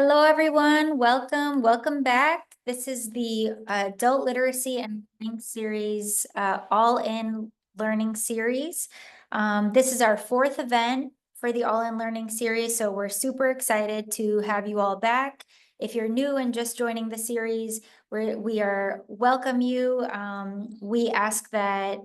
Hello, everyone. Welcome back. This is the Adult Literacy and Learning Series, All-In Learning Series. This is our fourth event for the All-In Learning Series, so we're super excited to have you all back. If you're new and just joining the series, we are welcome you. We ask that,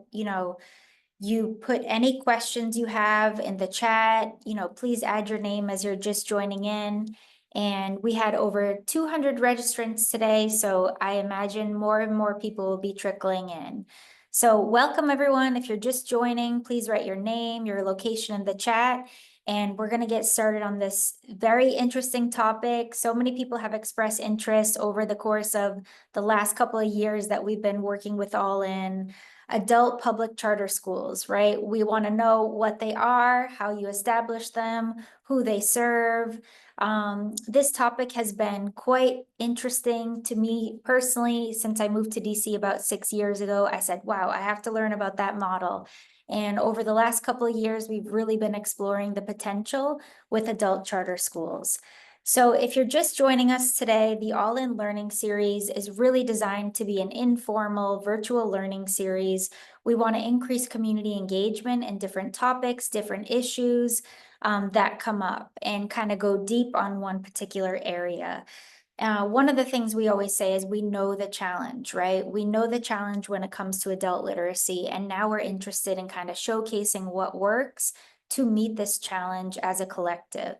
you put any questions you have in the chat. Please add your name as you're just joining in. And we had over 200 registrants today, so I imagine more and more people will be trickling in. So welcome, everyone. If you're just joining, please write your name, your location in the chat, and we're going to get started on this very interesting topic. So many people have expressed interest over the course of the last couple of years that we've been working with All In. Adult public charter schools, right? We want to know what they are, how you establish them, who they serve. This topic has been quite interesting to me personally since I moved to DC about 6 years ago. I said, wow, I have to learn about that model. And over the last couple of years, we've really been exploring the potential with adult charter schools. So if you're just joining us today, the All-In Learning Series is really designed to be an informal virtual learning series. We want to increase community engagement in different topics, different issues that come up, and kind of go deep on one particular area. One of the things we always say is we know the challenge, right? We know the challenge when it comes to adult literacy, and now we're interested in kind of showcasing what works to meet this challenge as a collective.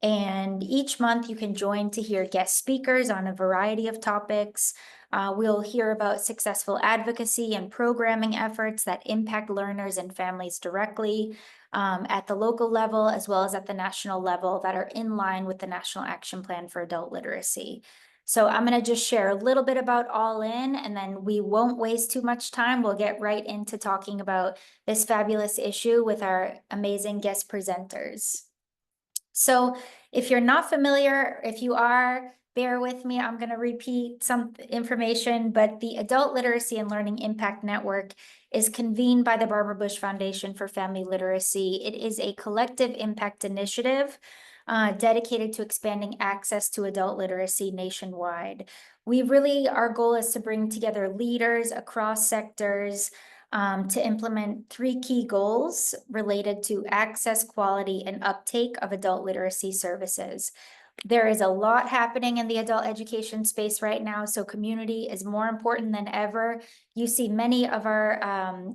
And each month you can join to hear guest speakers on a variety of topics. We'll hear about successful advocacy and programming efforts that impact learners and families directly at the local level, as well as at the national level, that are in line with the National Action Plan for Adult Literacy. So I'm going to just share a little bit about All In, and then we won't waste too much time. We'll get right into talking about this fabulous issue with our amazing guest presenters. So if you're not familiar, if you are, bear with me, I'm going to repeat some information, but the Adult Literacy and Learning Impact Network is convened by the Barbara Bush Foundation for Family Literacy. It is a collective impact initiative dedicated to expanding access to adult literacy nationwide. Our goal is to bring together leaders across sectors, to implement 3 key goals related to access, quality, and uptake of adult literacy services. There is a lot happening in the adult education space right now, so community is more important than ever. You see many of our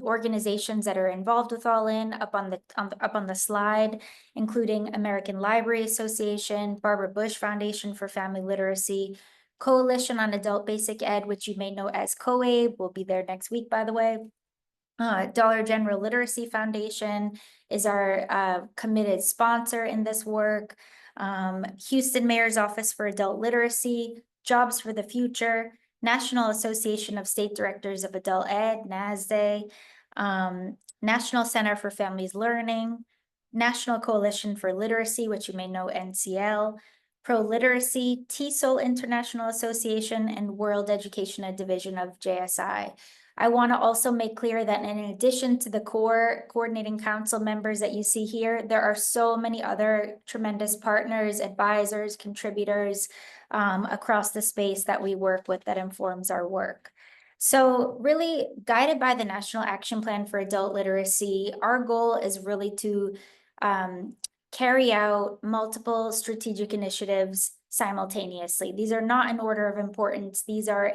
organizations that are involved with All In up on the slide, including American Library Association, Barbara Bush Foundation for Family Literacy, Coalition on Adult Basic Ed, which you may know as COABE, will be there next week, by the way. Dollar General Literacy Foundation is our committed sponsor in this work. Houston Mayor's Office for Adult Literacy, Jobs for the Future, National Association of State Directors of Adult Ed, NASDE, National Center for Families Learning, National Coalition for Literacy, which you may know NCL, Pro Literacy, TESOL International Association, and World Education Division of JSI. I want to also make clear that in addition to the core coordinating council members that you see here, there are so many other tremendous partners, advisors, contributors across the space that we work with that informs our work. So really guided by the National Action Plan for Adult Literacy, our goal is really to carry out multiple strategic initiatives simultaneously. These are not in order of importance. These are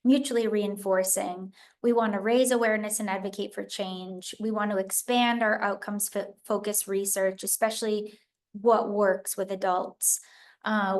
mutually reinforcing. We want to raise awareness and advocate for change. We want to expand our outcomes-focused research, especially what works with adults.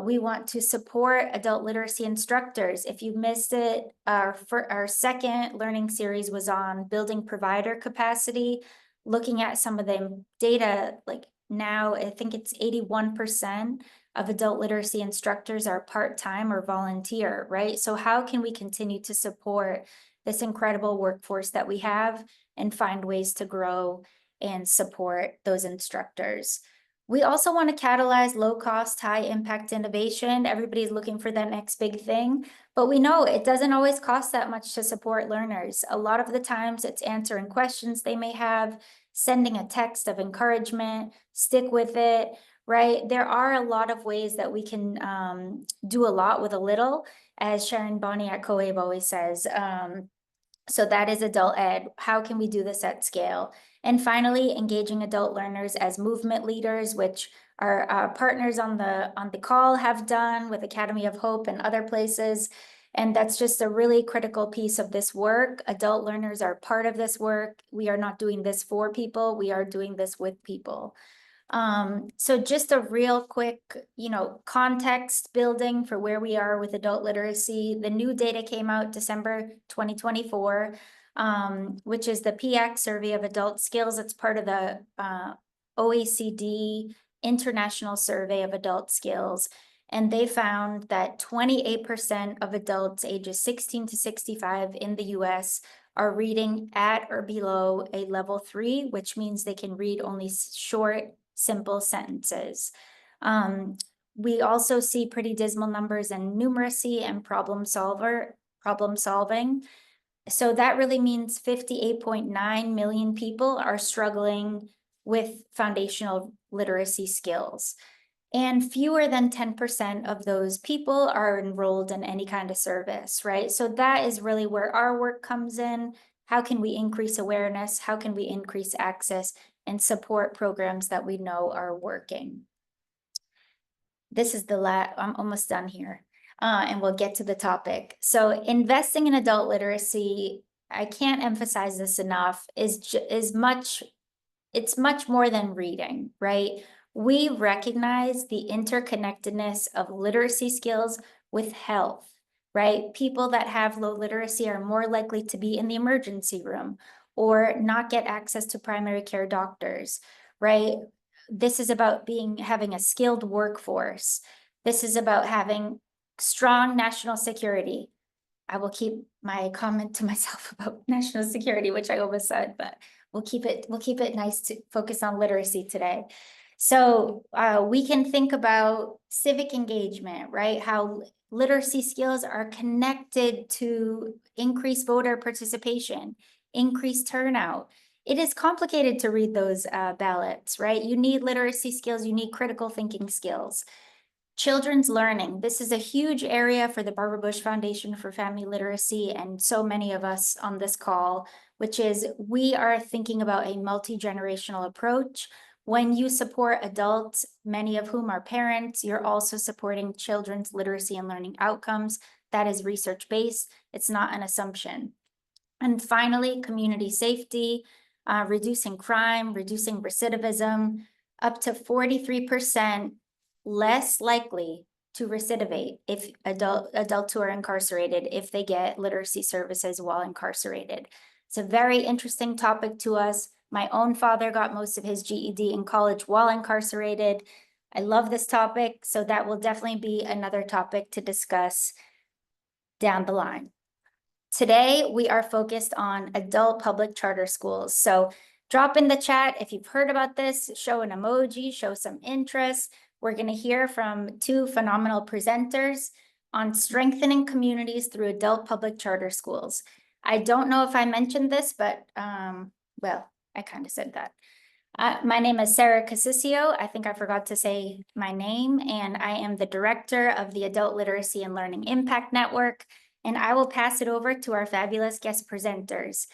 We want to support adult literacy instructors. If you missed it, our second learning series was on building provider capacity, looking at some of the data. Like now, I think it's 81% of adult literacy instructors are part-time or volunteer, right? So how can we continue to support this incredible workforce that we have and find ways to grow and support those instructors? We also want to catalyze low-cost, high-impact innovation. Everybody's looking for that next big thing, but we know it doesn't always cost that much to support learners. A lot of the times it's answering questions they may have, sending a text of encouragement, stick with it, right? There are a lot of ways that we can do a lot with a little, as Sharon Bonnie at COABE always says. So that is adult ed. How can we do this at scale? And finally, engaging adult learners as movement leaders, which our partners on the call have done with Academy of Hope and other places. And that's just a really critical piece of this work. Adult learners are part of this work. We are not doing this for people. We are doing this with people. So just a real quick, context building for where we are with adult literacy. The new data came out December 2024, which is the PX survey of adult skills. It's part of the OECD International Survey of Adult Skills. And they found that 28% of adults ages 16 to 65 in the US are reading at or below a level 3, which means they can read only short, simple sentences. We also see pretty dismal numbers in numeracy and problem solving. So that really means 58.9 million people are struggling with foundational literacy skills. And fewer than 10% of those people are enrolled in any kind of service, right? So that is really where our work comes in. How can we increase awareness? How can we increase access and support programs that we know are working? This is the I'm almost done here, and we'll get to the topic. So investing in adult literacy, I can't emphasize this enough, it's much more than reading, right? We recognize the interconnectedness of literacy skills with health, right? People that have low literacy are more likely to be in the emergency room or not get access to primary care doctors, right? This is about having a skilled workforce. This is about having strong national security. I will keep my comment to myself about national security, which I almost said, but we'll keep it nice to focus on literacy today. So we can think about civic engagement, right? How literacy skills are connected to increased voter participation, increased turnout. It is complicated to read those ballots, right? You need literacy skills, you need critical thinking skills. Children's learning. This is a huge area for the Barbara Bush Foundation for Family Literacy and so many of us on this call, which is we are thinking about a multi-generational approach. When you support adults, many of whom are parents, you're also supporting children's literacy and learning outcomes. That is research-based. It's not an assumption. And finally, community safety, reducing crime, reducing recidivism, up to 43% less likely to recidivate if adults who are incarcerated, if they get literacy services while incarcerated. It's a very interesting topic to us. My own father got most of his GED in college while incarcerated. I love this topic, so that will definitely be another topic to discuss down the line. Today, we are focused on adult public charter schools. So drop in the chat if you've heard about this, show an emoji, show some interest. We're going to hear from two phenomenal presenters on strengthening communities through adult public charter schools. I don't know if I mentioned this, but well, I kind of said that. My name is Sarah Casisio. I think I forgot to say my name, and I am the director of the Adult Literacy and Learning Impact Network, and I will pass it over to our fabulous guest presenters.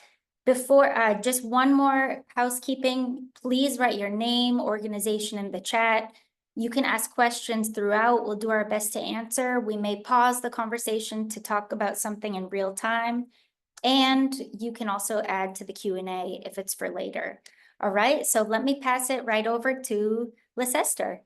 Before, just one more housekeeping, please write your name, organization in the chat. You can ask questions throughout. We'll do our best to answer. We may pause the conversation to talk about something in real time. And you can also add to the Q&A if it's for later. All right, so let me pass it right over to Lecester.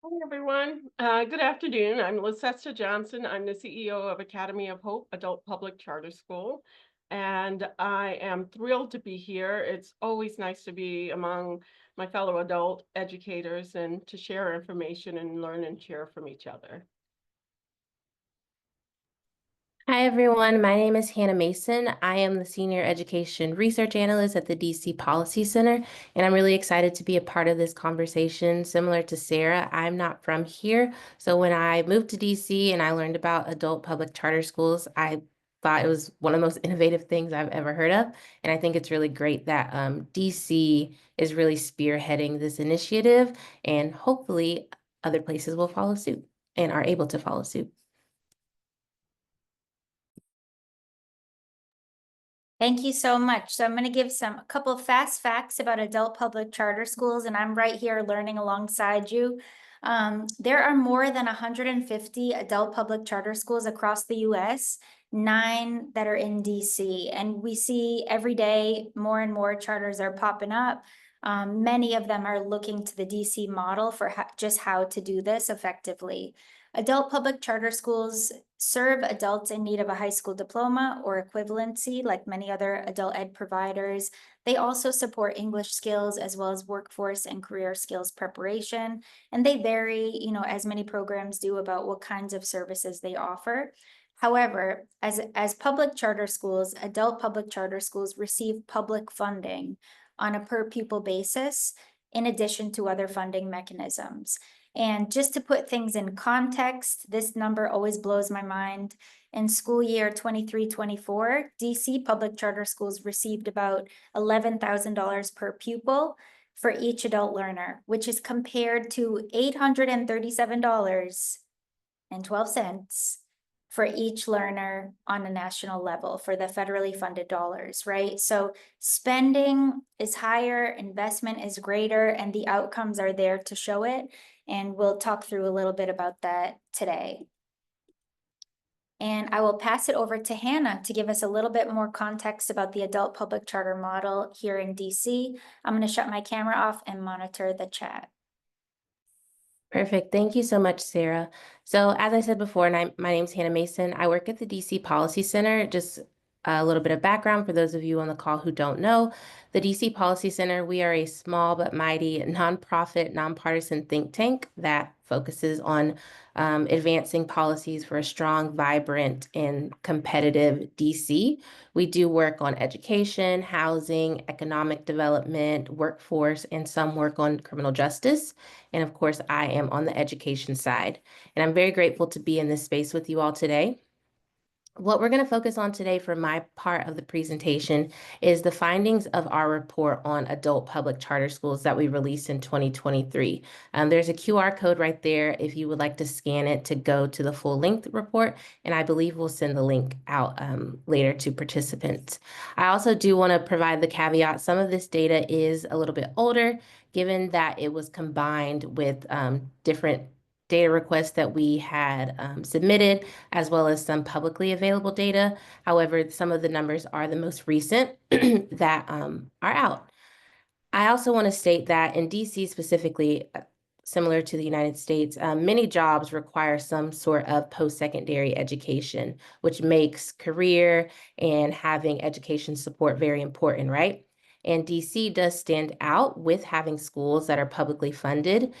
Hi, everyone. Good afternoon. I'm Lecester Johnson. I'm the CEO of Academy of Hope Adult Public Charter School, and I am thrilled to be here. It's always nice to be among my fellow adult educators and to share information and learn and share from each other. Hi, everyone. My name is Hannah Mason. I am the Senior Education Research Analyst at the DC Policy Center, and I'm really excited to be a part of this conversation. Similar to Sarah, I'm not from here, so when I moved to DC and I learned about adult public charter schools, I thought it was one of the most innovative things I've ever heard of. And I think it's really great that DC is really spearheading this initiative, and hopefully other places will follow suit and are able to follow suit. Thank you so much. So I'm going to give a couple of fast facts about adult public charter schools, and I'm right here learning alongside you. There are more than 150 adult public charter schools across the US, 9 that are in DC, and we see every day more and more charters are popping up. Many of them are looking to the DC model for just how to do this effectively. Adult public charter schools serve adults in need of a high school diploma or equivalency, like many other adult ed providers. They also support English skills as well as workforce and career skills preparation. And they vary, as many programs do, about what kinds of services they offer. However, as public charter schools, adult public charter schools receive public funding on a per pupil basis, in addition to other funding mechanisms. And just to put things in context, this number always blows my mind. In school year 23-24, DC public charter schools received about $11,000 per pupil for each adult learner, which is compared to $837.12 for each learner on a national level for the federally funded dollars, right? So spending is higher, investment is greater, and the outcomes are there to show it. And we'll talk through a little bit about that today. And I will pass it over to Hannah to give us a little bit more context about the adult public charter model here in DC. I'm going to shut my camera off and monitor the chat. Perfect. Thank you so much, Sarah. So as I said before, my name's Hannah Mason. I work at the DC Policy Center. Just a little bit of background for those of you on the call who don't know. The DC Policy Center, we are a small but mighty nonprofit, nonpartisan think tank that focuses on advancing policies for a strong, vibrant, and competitive DC. We do work on education, housing, economic development, workforce, and some work on criminal justice. And of course, I am on the education side. And I'm very grateful to be in this space with you all today. What we're going to focus on today for my part of the presentation is the findings of our report on adult public charter schools that we released in 2023. There's a QR code right there if you would like to scan it to go to the full length report, and I believe we'll send the link out later to participants. I also do want to provide the caveat, some of this data is a little bit older, given that it was combined with different data requests that we had submitted, as well as some publicly available data. However, some of the numbers are the most recent that are out. I also want to state that in DC specifically, similar to the United States, many jobs require some sort of post-secondary education, which makes career and having education support very important, right? And DC does stand out with having schools that are publicly funded.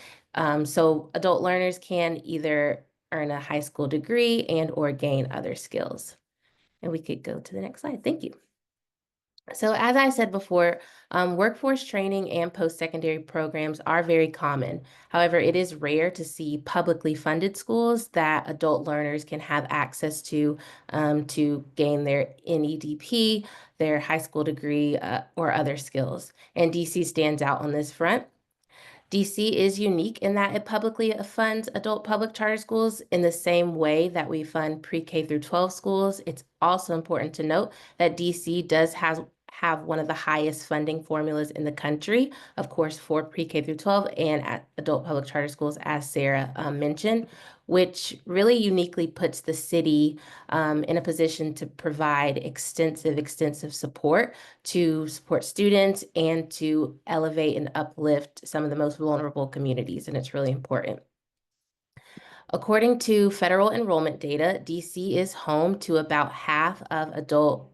So adult learners can either earn a high school degree and or gain other skills. And we could go to the next slide. Thank you. So as I said before, workforce training and post-secondary programs are very common. However, it is rare to see publicly funded schools that adult learners can have access to gain their NEDP, their high school degree, or other skills. And DC stands out on this front. DC is unique in that it publicly funds adult public charter schools in the same way that we fund pre-K through 12 schools. It's also important to note that DC does have one of the highest funding formulas in the country, of course, for pre-K through 12 and at adult public charter schools, as Sarah mentioned, which really uniquely puts the city in a position to provide extensive support to support students and to elevate and uplift some of the most vulnerable communities, and it's really important. According to federal enrollment data, DC is home to about half of adult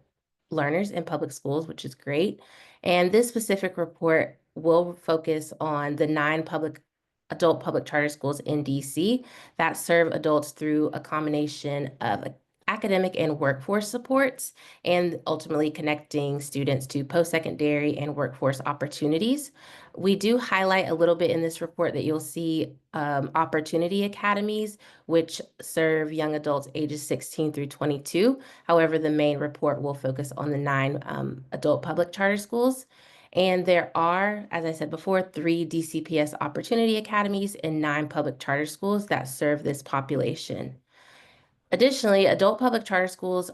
learners in public schools, which is great. And this specific report will focus on the 9 adult public charter schools in DC that serve adults through a combination of academic and workforce supports, and ultimately connecting students to post-secondary and workforce opportunities. We do highlight a little bit in this report that you'll see opportunity academies, which serve young adults ages 16 through 22. However, the main report will focus on the 9 adult public charter schools. And there are, as I said before, 3 DCPS opportunity academies and 9 public charter schools that serve this population. Additionally, adult public charter schools,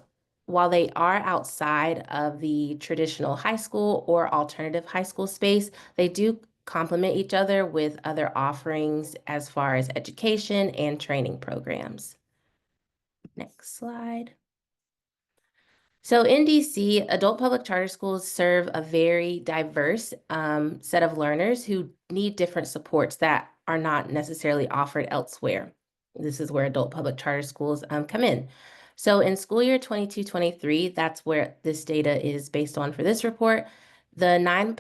while they are outside of the traditional high school or alternative high school space, they do complement each other with other offerings as far as education and training programs. Next slide. So in DC, adult public charter schools serve a very diverse set of learners who need different supports that are not necessarily offered elsewhere. This is where adult public charter schools come in. So in school year 22-23, that's where this data is based on for this report. The 9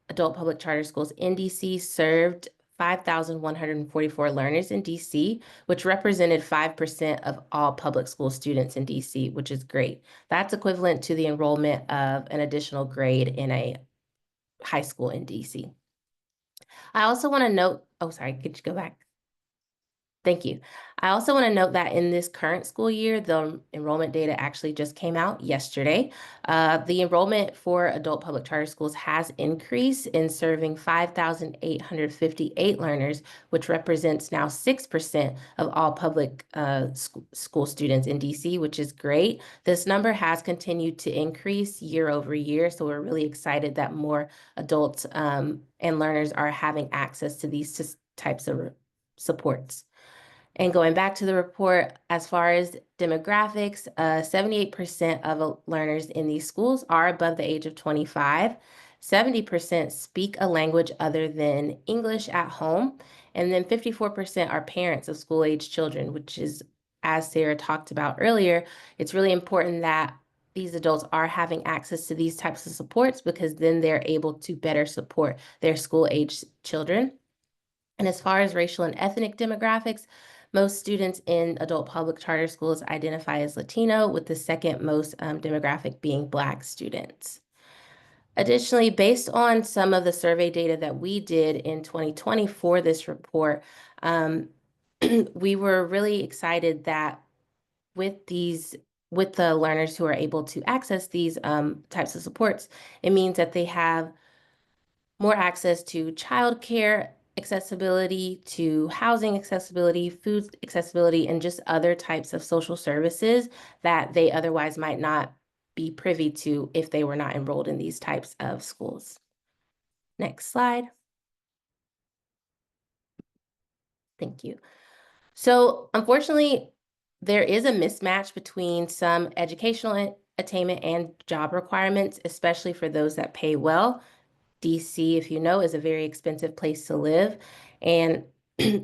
adult public charter schools in DC served 5,144 learners in DC, which represented 5% of all public school students in DC, which is great. That's equivalent to the enrollment of an additional grade in a high school in DC. I also want to note, oh, sorry, could you go back? Thank you. I also want to note that in this current school year, the enrollment data actually just came out yesterday. The enrollment for adult public charter schools has increased in serving 5,858 learners, which represents now 6% of all public school students in DC, which is great. This number has continued to increase year over year, so we're really excited that more adults and learners are having access to these types of supports. And going back to the report, as far as demographics, 78% of learners in these schools are above the age of 25. 70% speak a language other than English at home. And then 54% are parents of school-age children, which is, as Sarah talked about earlier, it's really important that these adults are having access to these types of supports because then they're able to better support their school-age children. And as far as racial and ethnic demographics, most students in adult public charter schools identify as Latino, with the second most demographic being Black students. Additionally, based on some of the survey data that we did in 2020 for this report, we were really excited that with the learners who are able to access these types of supports, it means that they have more access to childcare accessibility, to housing accessibility, food accessibility, and just other types of social services that they otherwise might not be privy to if they were not enrolled in these types of schools. Next slide. Thank you. So unfortunately, there is a mismatch between some educational attainment and job requirements, especially for those that pay well. DC, if you know, is a very expensive place to live. And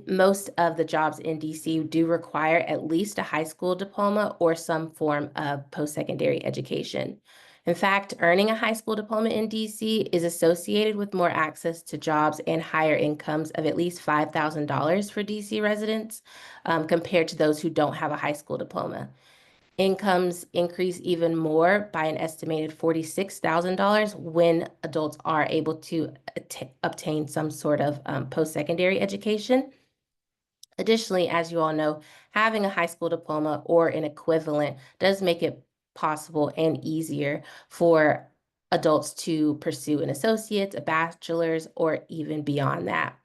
most of the jobs in DC do require at least a high school diploma or some form of post-secondary education. In fact, earning a high school diploma in DC is associated with more access to jobs and higher incomes of at least $5,000 for DC residents compared to those who don't have a high school diploma. Incomes increase even more by an estimated $46,000 when adults are able to obtain some sort of post-secondary education. Additionally, as you all know, having a high school diploma or an equivalent does make it possible and easier for adults to pursue an associate's, a bachelor's, or even beyond that.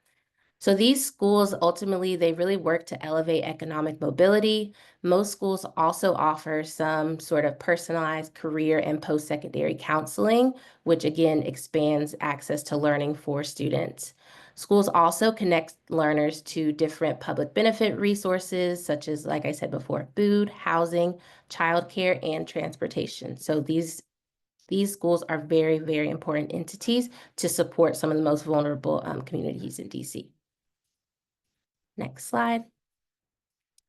So these schools, ultimately, they really work to elevate economic mobility. Most schools also offer some sort of personalized career and post-secondary counseling, which again expands access to learning for students. Schools also connect learners to different public benefit resources, such as, like I said before, food, housing, childcare, and transportation. So these schools are very, very important entities to support some of the most vulnerable communities in DC. Next slide.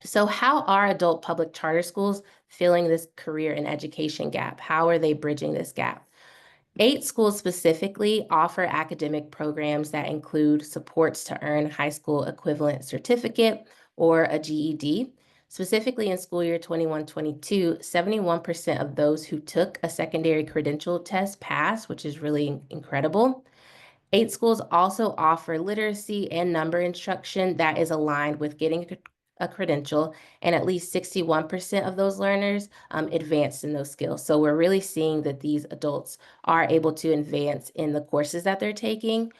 So how are adult public charter schools filling this career and education gap? How are they bridging this gap? 8 schools specifically offer academic programs that include supports to earn high school equivalent certificate or a GED. Specifically in school year 21-22, 71% of those who took a secondary credential test passed, which is really incredible. 8 schools also offer literacy and number instruction that is aligned with getting a credential, and at least 61% of those learners advanced in those skills. So we're really seeing that these adults are able to advance in the courses that they're taking.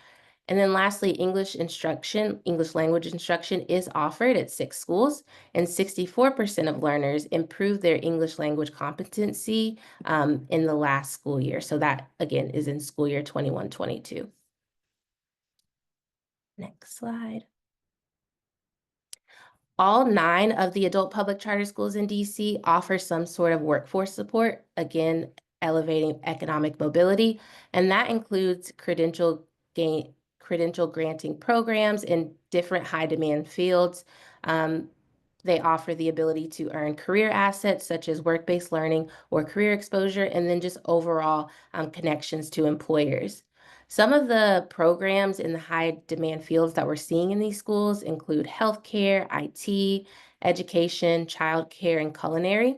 And then lastly, English instruction, English language instruction is offered at 6 schools, and 64% of learners improved their English language competency in the last school year. So that, again, is in school year 21-22. Next slide. All 9 of the adult public charter schools in DC offer some sort of workforce support, again, elevating economic mobility, and that includes credential granting programs in different high demand fields. They offer the ability to earn career assets such as work-based learning or career exposure, and then just overall connections to employers. Some of the programs in the high demand fields that we're seeing in these schools include healthcare, IT, education, childcare, and culinary.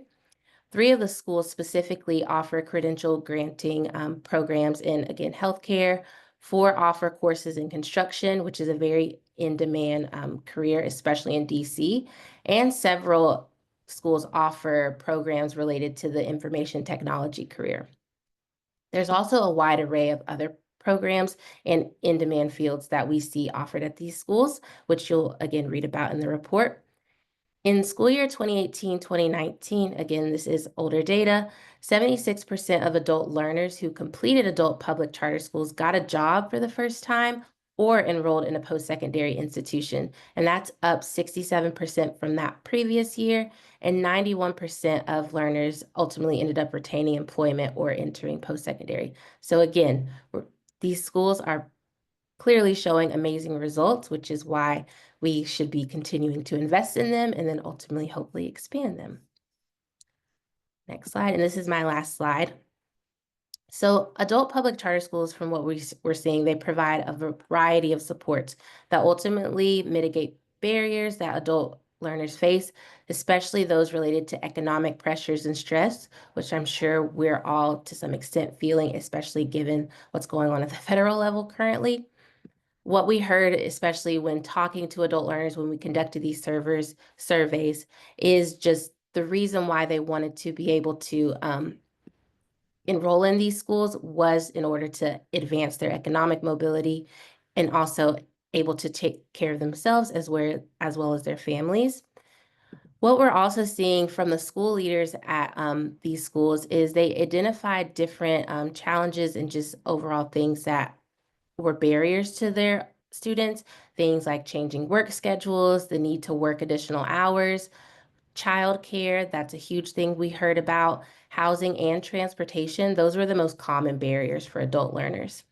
3 of the schools specifically offer credential granting programs in, again, healthcare. 4 offer courses in construction, which is a very in-demand career, especially in DC. And several schools offer programs related to the information technology career. There's also a wide array of other programs and in-demand fields that we see offered at these schools, which you'll again read about in the report. In school year 2018-2019, again, this is older data, 76% of adult learners who completed adult public charter schools got a job for the first time or enrolled in a post-secondary institution. And that's up 67% from that previous year. And 91% of learners ultimately ended up retaining employment or entering post-secondary. So again, these schools are clearly showing amazing results, which is why we should be continuing to invest in them and then ultimately hopefully expand them. Next slide, and this is my last slide. So adult public charter schools, from what we're seeing, they provide a variety of supports that ultimately mitigate barriers that adult learners face, especially those related to economic pressures and stress, which I'm sure we're all to some extent feeling, especially given what's going on at the federal level currently. What we heard, especially when talking to adult learners when we conducted these surveys, is just the reason why they wanted to be able to enroll in these schools was in order to advance their economic mobility and also able to take care of themselves as well as their families. What we're also seeing from the school leaders at these schools is they identified different challenges and just overall things that were barriers to their students, things like changing work schedules, the need to work additional hours, childcare, that's a huge thing we heard about, housing and transportation. Those were the most common barriers for adult learners.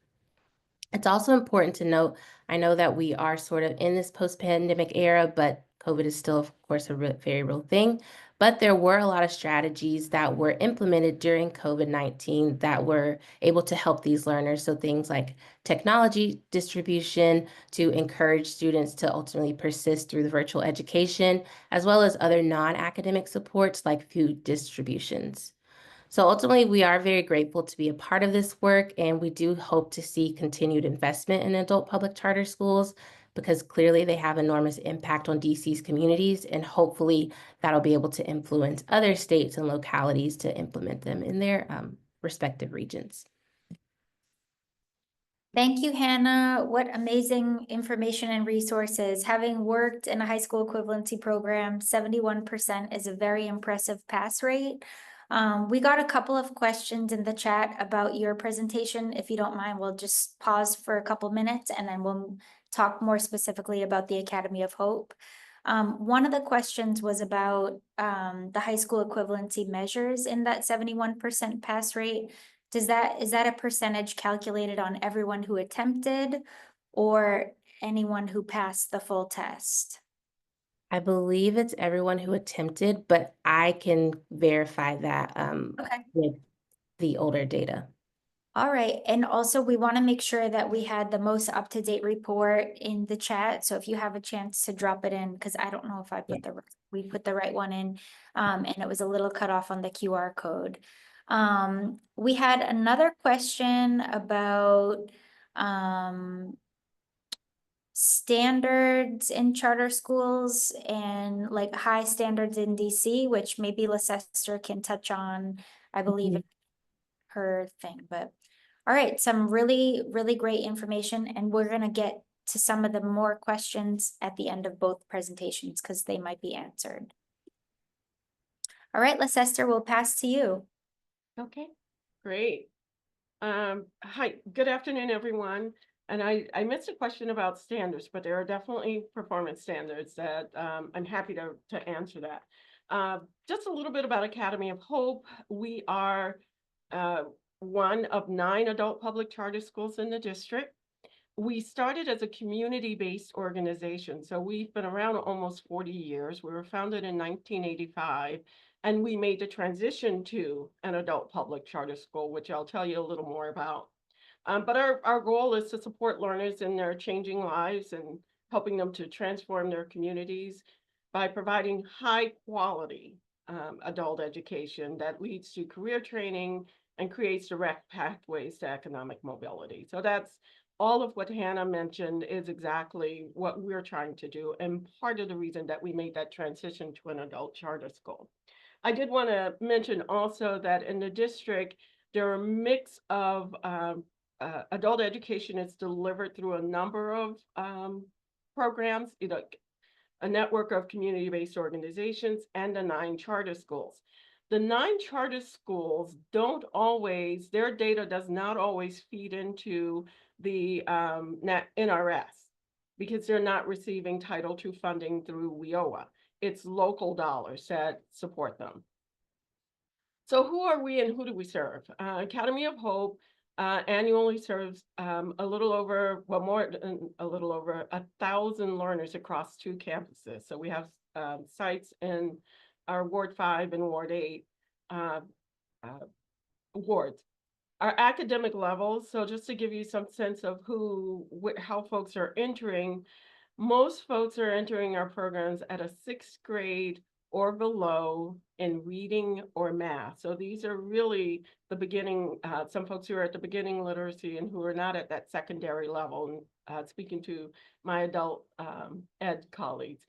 It's also important to note, I know that we are sort of in this post-pandemic era, but COVID is still, of course, a very real thing. But there were a lot of strategies that were implemented during COVID-19 that were able to help these learners. So things like technology distribution to encourage students to ultimately persist through the virtual education, as well as other non-academic supports like food distributions. So ultimately, we are very grateful to be a part of this work, and we do hope to see continued investment in adult public charter schools because clearly they have enormous impact on DC's communities, and hopefully that'll be able to influence other states and localities to implement them in their respective regions. Thank you, Hannah. What amazing information and resources. Having worked in a high school equivalency program, 71% is a very impressive pass rate. We got a couple of questions in the chat about your presentation. If you don't mind, we'll just pause for a couple minutes and then we'll talk more specifically about the Academy of Hope. One of the questions was about the high school equivalency measures in that 71% pass rate. Is that a percentage calculated on everyone who attempted or anyone who passed the full test? I believe it's everyone who attempted, but I can verify that Okay. with the older data. All right, and also we want to make sure that we had the most up-to-date report in the chat. So if you have a chance to drop it in, because I don't know if we put the right one in, and it was a little cut off on the QR code. We had another question about standards in charter schools and like high standards in DC, which maybe Leicester can touch on, I believe, in her thing, but. All right, some really, really great information, and we're gonna get to some of the more questions at the end of both presentations because they might be answered. All right, Leicester, we'll pass to you. Okay, great. Hi, good afternoon, everyone. And I missed a question about standards, but there are definitely performance standards that I'm happy to answer that. Just a little bit about Academy of Hope. We are one of 9 adult public charter schools in the district. We started as a community-based organization, so we've been around almost 40 years. We were founded in 1985, and we made the transition to an adult public charter school, which I'll tell you a little more about. But our goal is to support learners in their changing lives and helping them to transform their communities by providing high quality adult education that leads to career training and creates direct pathways to economic mobility. So that's all of what Hannah mentioned is exactly what we're trying to do, and part of the reason that we made that transition to an adult charter school. I did want to mention also that in the district, there are a mix of adult education is delivered through a number of programs, a network of community-based organizations and the 9 charter schools. The 9 charter schools don't always, their data does not always feed into the NRS because they're not receiving Title II funding through WIOA. It's local dollars that support them. So who are we and who do we serve? Academy of Hope annually serves a little over 1,000 learners across 2 campuses. So we have sites in our Ward 5 and Ward 8 wards. Our academic levels, so just to give you some sense of how folks are entering, most folks are entering our programs at a 6th grade or below in reading or math. So these are really the beginning, some folks who are at the beginning literacy and who are not at that secondary level. And speaking to my adult ed colleagues,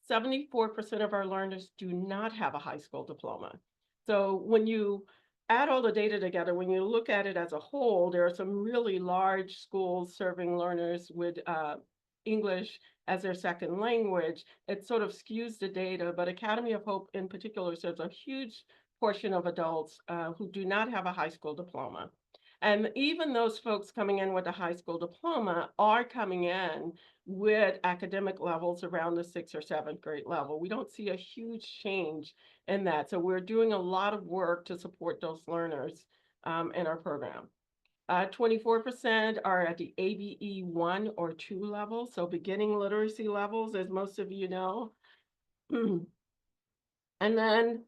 74% of our learners do not have a high school diploma. So when you add all the data together, when you look at it as a whole, there are some really large schools serving learners with English as their second language. It sort of skews the data, but Academy of Hope in particular serves a huge portion of adults who do not have a high school diploma. And even those folks coming in with a high school diploma are coming in with academic levels around the 6th or 7th grade level. We don't see a huge change in that. So we're doing a lot of work to support those learners in our program. 24% are at the ABE 1 or 2 level, so beginning literacy levels, as most of you know. And then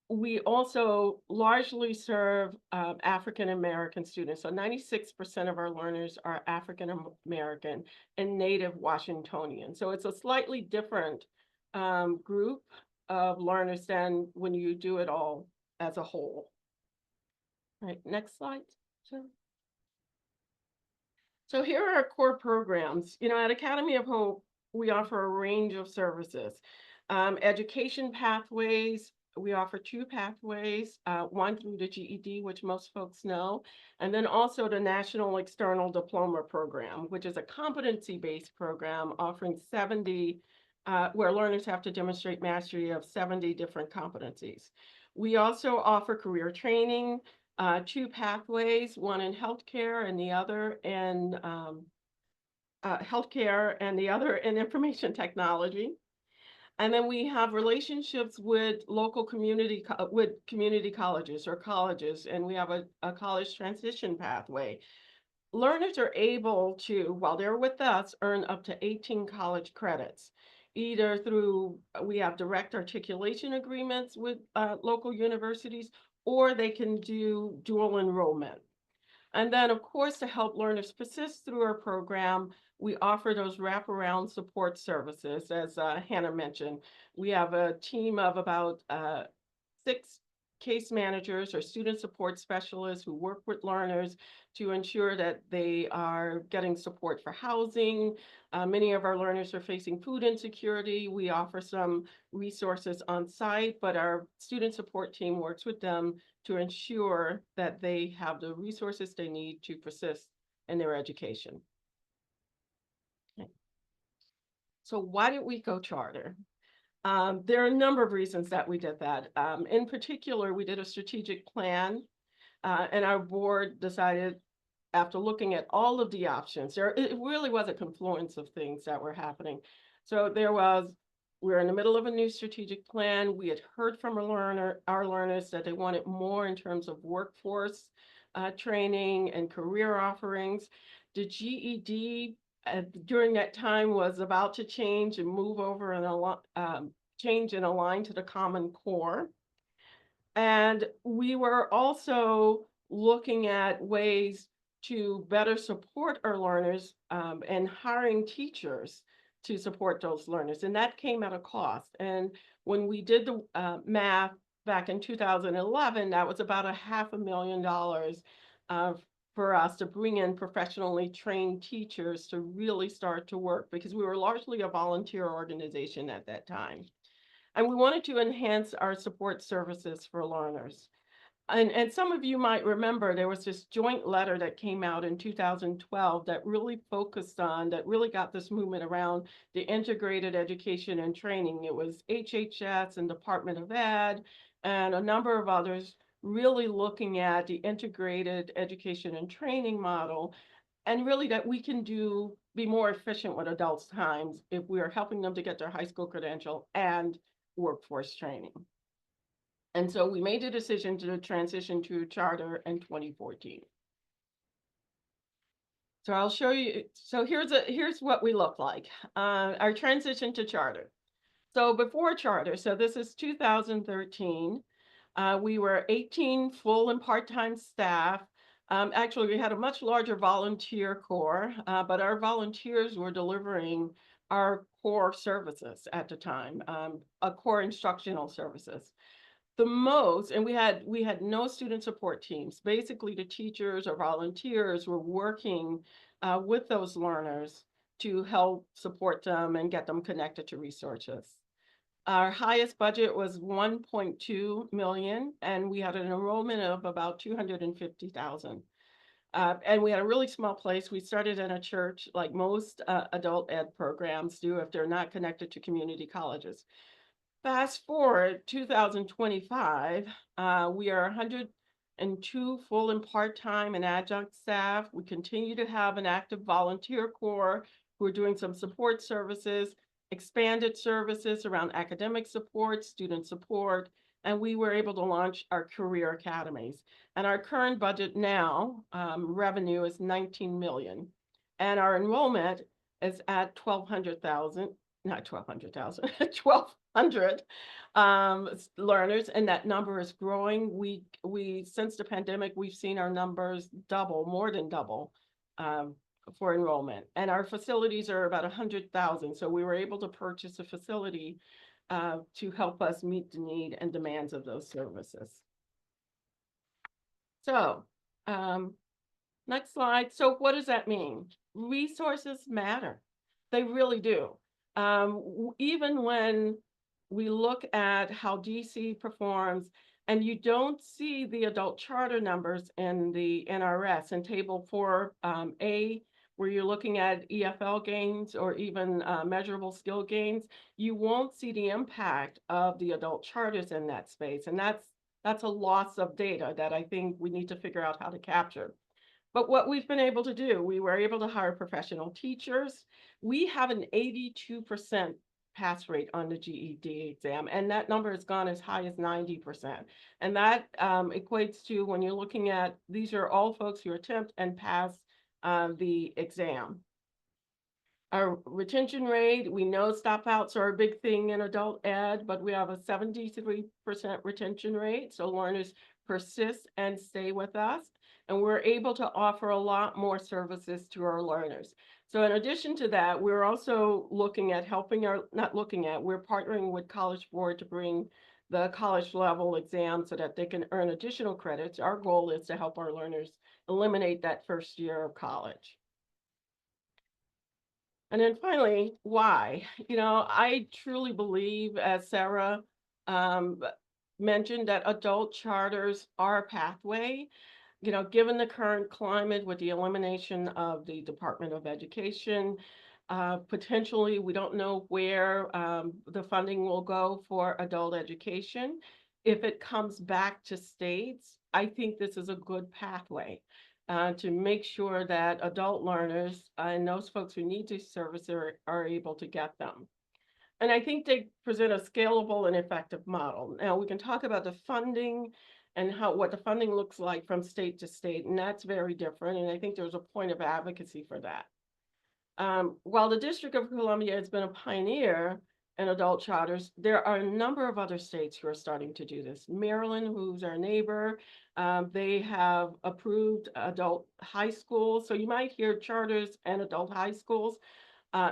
we also largely serve African American students. So 96% of our learners are African American and native Washingtonian. So it's a slightly different group of learners than when you do it all as a whole. All right, next slide. So here are our core programs. At Academy of Hope, we offer a range of services. Education pathways, we offer 2 pathways, one through the GED, which most folks know, and then also the National External Diploma Program, which is a competency-based program offering 70, where learners have to demonstrate mastery of 70 different competencies. We also offer career training, 2 pathways, one in healthcare and the other in information technology. And then we have relationships with local community colleges or colleges, and we have a college transition pathway. Learners are able to, while they're with us, earn up to 18 college credits, either through, we have direct articulation agreements with local universities, or they can do dual enrollment. And then, of course, to help learners persist through our program, we offer those wraparound support services, as Hannah mentioned. We have a team of about 6 case managers or student support specialists who work with learners to ensure that they are getting support for housing. Many of our learners are facing food insecurity. We offer some resources on site, but our student support team works with them to ensure that they have the resources they need to persist in their education. Okay. So why did we go charter? There are a number of reasons that we did that. In particular, we did a strategic plan, and our board decided, after looking at all of the options, it really was a confluence of things that were happening. So we're in the middle of a new strategic plan. We had heard from our learners that they wanted more in terms of workforce training and career offerings. The GED during that time was about to change and move over and change and align to the Common Core. And we were also looking at ways to better support our learners and hiring teachers to support those learners. And that came at a cost. And when we did the math back in 2011, that was about $500,000 for us to bring in professionally trained teachers to really start to work, because we were largely a volunteer organization at that time. And we wanted to enhance our support services for learners. And some of you might remember there was this joint letter that came out in 2012 that really got this movement around the integrated education and training. It was HHS and Department of Ed and a number of others really looking at the integrated education and training model, and really that we can be more efficient with adults' times if we are helping them to get their high school credential and workforce training. And so we made the decision to transition to charter in 2014. So I'll show you. So here's what we look like. Our transition to charter. So before charter, so this is 2013, we were 18 full and part-time staff. Actually, we had a much larger volunteer corps, but our volunteers were delivering our core services at the time, core instructional services. And we had no student support teams. Basically, the teachers or volunteers were working with those learners to help support them and get them connected to resources. Our highest budget was 1.2 million, and we had an enrollment of about 250,000. And we had a really small place. We started in a church, like most adult ed programs do if they're not connected to community colleges. Fast forward 2025, we are 102 full and part-time and adjunct staff. We continue to have an active volunteer corps who are doing some support services, expanded services around academic support, student support, and we were able to launch our career academies. And our current budget now, revenue is 19 million. And our enrollment is at 1,200,000, not 1,200,000, 1,200 learners, and that number is growing. Since the pandemic, we've seen our numbers double, more than double, for enrollment. And our facilities are about 100,000. So we were able to purchase a facility to help us meet the need and demands of those services. So next slide. So what does that mean? Resources matter. They really do. Even when we look at how DC performs, and you don't see the adult charter numbers in the NRS in table 4A, where you're looking at EFL gains or even measurable skill gains, you won't see the impact of the adult charters in that space. And that's a loss of data that I think we need to figure out how to capture. But what we've been able to do, we were able to hire professional teachers. We have an 82% pass rate on the GED exam, and that number has gone as high as 90%. And that equates to, when you're looking at, these are all folks who attempt and pass the exam. Our retention rate, we know stop-outs are a big thing in adult ed, but we have a 73% retention rate, so learners persist and stay with us. and we're able to offer a lot more services to our learners. So in addition to that, we're also looking at we're partnering with College Board to bring the college level exam so that they can earn additional credits. Our goal is to help our learners eliminate that first year of college. And then finally, why? I truly believe, as Sarah mentioned, that adult charters are a pathway. Given the current climate with the elimination of the Department of Education, potentially we don't know where the funding will go for adult education. If it comes back to states, I think this is a good pathway to make sure that adult learners and those folks who need these services are able to get them. And I think they present a scalable and effective model. Now we can talk about the funding and what the funding looks like from state to state, and that's very different. And I think there's a point of advocacy for that. While the District of Columbia has been a pioneer in adult charters, there are a number of other states who are starting to do this. Maryland, who's our neighbor, they have approved adult high schools. So you might hear charters and adult high schools.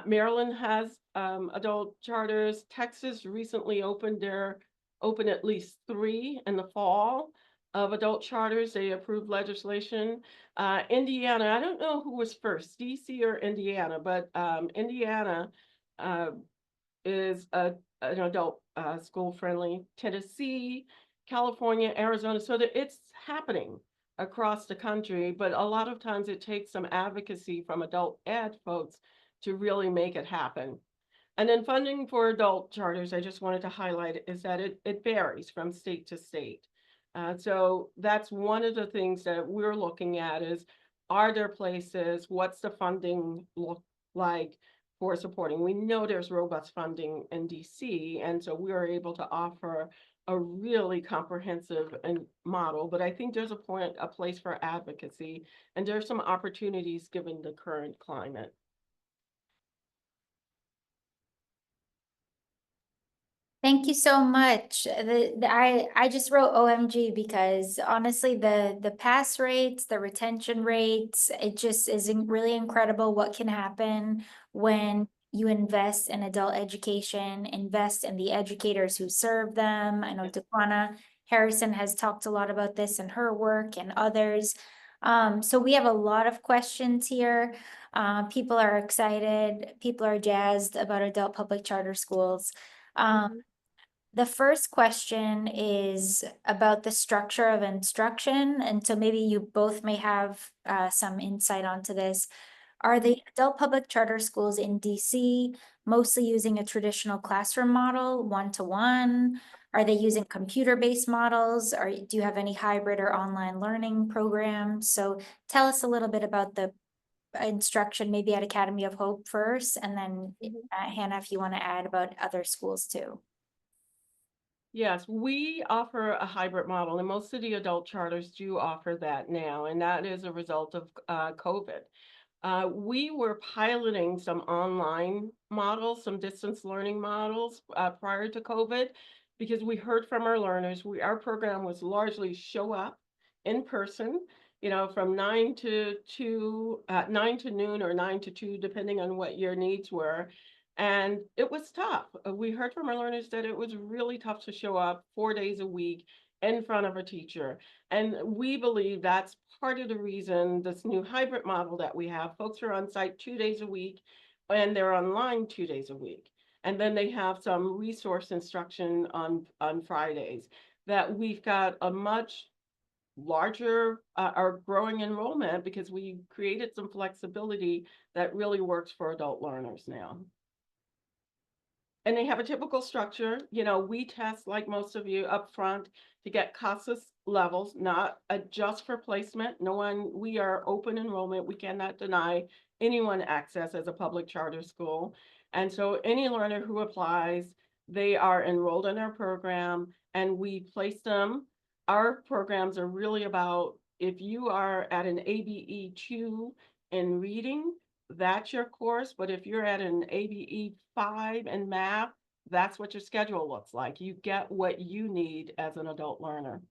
Maryland has adult charters. Texas recently opened at least 3 in the fall of adult charters. They approved legislation. Indiana, I don't know who was first, DC or Indiana, but Indiana is an adult school friendly. Tennessee, California, Arizona, so that it's happening across the country, but a lot of times it takes some advocacy from adult ed folks to really make it happen. And then funding for adult charters, I just wanted to highlight, is that it varies from state to state. So that's one of the things that we're looking at is, are there places, what's the funding look like for supporting? We know there's robust funding in DC, and so we are able to offer a really comprehensive model, but I think there's a place for advocacy, and there's some opportunities given the current climate. Thank you so much. I just wrote OMG because honestly, the pass rates, the retention rates, it just is really incredible what can happen when you invest in adult education, invest in the educators who serve them. I know Daquana Harrison has talked a lot about this in her work and others. So we have a lot of questions here. People are excited, people are jazzed about adult public charter schools. The first question is about the structure of instruction, and so maybe you both may have some insight onto this. Are the adult public charter schools in DC mostly using a traditional classroom model, one-to-one? Are they using computer-based models? Or do you have any hybrid or online learning programs? So tell us a little bit about the instruction, maybe at Academy of Hope first, and then Hannah, if you want to add about other schools too. Yes, we offer a hybrid model, and most of the adult charters do offer that now, and that is a result of COVID. We were piloting some online models, some distance learning models prior to COVID, because we heard from our learners. Our program was largely show up in person, from 9 to 2, 9 to noon or 9 to 2, depending on what your needs were. And it was tough. We heard from our learners that it was really tough to show up 4 days a week in front of a teacher. And we believe that's part of the reason this new hybrid model that we have, folks are on site 2 days a week and they're online 2 days a week. And then they have some resource instruction on Fridays, that we've got a much larger or growing enrollment because we created some flexibility that really works for adult learners now. And they have a typical structure. We test, like most of you, up front to get CASAS levels, not just for placement. We are open enrollment. We cannot deny anyone access as a public charter school. And so any learner who applies, they are enrolled in our program and we place them. Our programs are really about, if you are at an ABE 2 in reading, that's your course. But if you're at an ABE 5 in math, that's what your schedule looks like. You get what you need as an adult learner.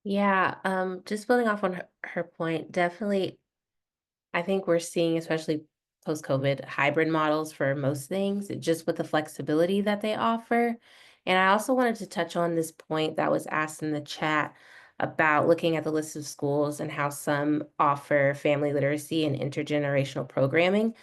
Yeah, just building off on her point, definitely, I think we're seeing, especially post-COVID, hybrid models for most things, just with the flexibility that they offer. And I also wanted to touch on this point that was asked in the chat about looking at the list of schools and how some offer family literacy and intergenerational programming.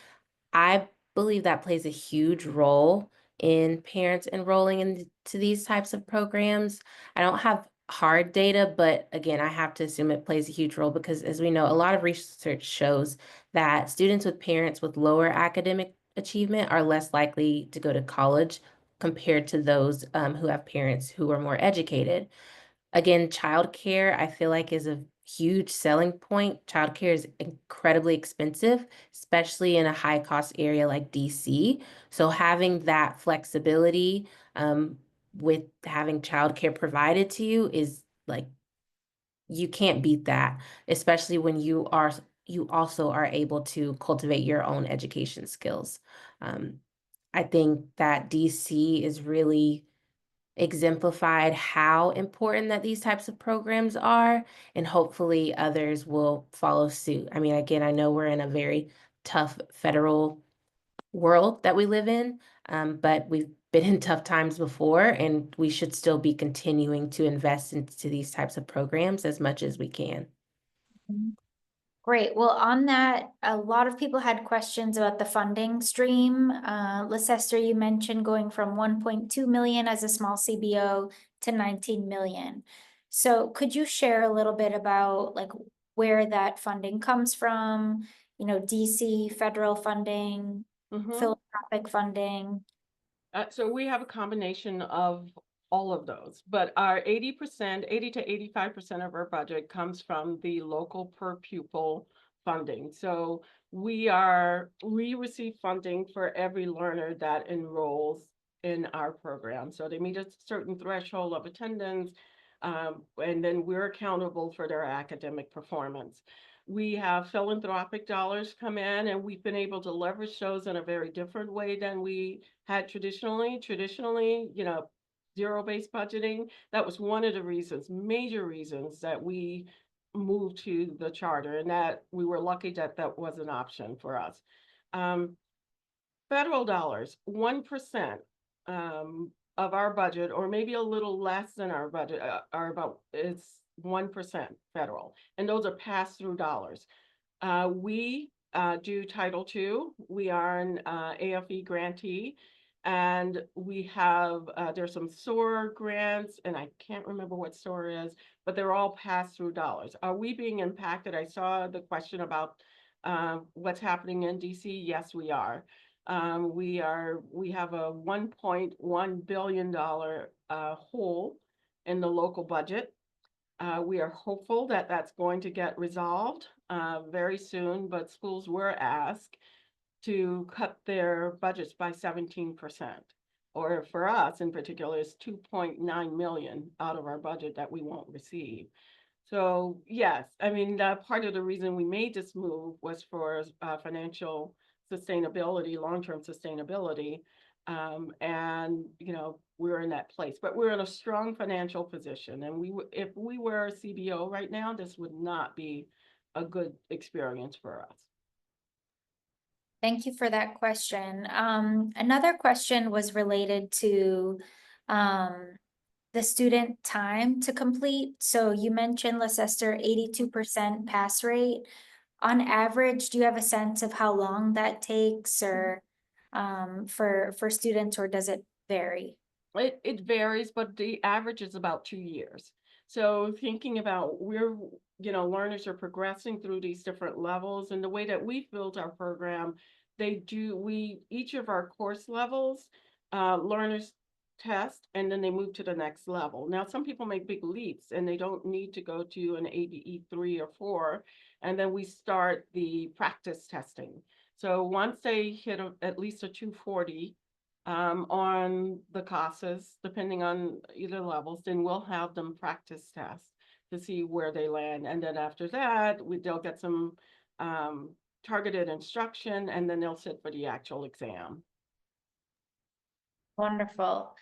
I believe that plays a huge role in parents enrolling into these types of programs. I don't have hard data, but again, I have to assume it plays a huge role because, as we know, a lot of research shows that students with parents with lower academic achievement are less likely to go to college compared to those who have parents who are more educated. Again, childcare, I feel like is a huge selling point. Childcare is incredibly expensive, especially in a high cost area like DC. So having that flexibility with having childcare provided to you is like you can't beat that, especially when you also are able to cultivate your own education skills. Um, I think that DC is really exemplified how important that these types of programs are, and hopefully others will follow suit. I mean, again, I know we're in a very tough federal world that we live in, but we've been in tough times before, and we should still be continuing to invest into these types of programs as much as we can. Great. Well, on that, a lot of people had questions about the funding stream. Leicester, you mentioned going from 1.2 million as a small CBO to 19 million. So could you share a little bit about like where that funding comes from? You know, DC federal funding, philanthropic funding. So we have a combination of all of those, but our 80%, 80 to 85% of our budget comes from the local per pupil funding. So we receive funding for every learner that enrolls in our program. So they meet a certain threshold of attendance, and then we're accountable for their academic performance. We have philanthropic dollars come in, and we've been able to leverage those in a very different way than we had traditionally. Traditionally, zero-based budgeting, that was one of the reasons, major reasons that we moved to the charter, and that we were lucky that that was an option for us. Um, Federal dollars, 1% of our budget, or maybe a little less than our budget, are about, it's 1% federal, and those are pass-through dollars. We do Title II. We are an AFE grantee, and we have, there's some SOAR grants, and I can't remember what SOAR is, but they're all pass-through dollars. Are we being impacted? I saw the question about what's happening in DC. Yes, we are. We have a $1.1 billion hole in the local budget. We are hopeful that that's going to get resolved very soon, but schools were asked to cut their budgets by 17%. Or for us in particular, it's 2.9 million out of our budget that we won't receive. So yes, I mean, part of the reason we made this move was for financial sustainability, long-term sustainability. And we're in that place, but we're in a strong financial position. And if we were a CBO right now, this would not be a good experience for us. Thank you for that question. Another question was related to the student time to complete. So you mentioned, Leicester, 82% pass rate. On average, do you have a sense of how long that takes or for students, or does it vary? It varies, but the average is about 2 years. So thinking about learners are progressing through these different levels, and the way that we've built our program, each of our course levels, learners test, and then they move to the next level. Now, some people make big leaps and they don't need to go to an ABE 3 or 4, and then we start the practice testing. So once they hit at least a 240, on the CASAs, depending on either levels, then we'll have them practice test to see where they land. And then after that, they'll get some targeted instruction, and then they'll sit for the actual exam. Wonderful.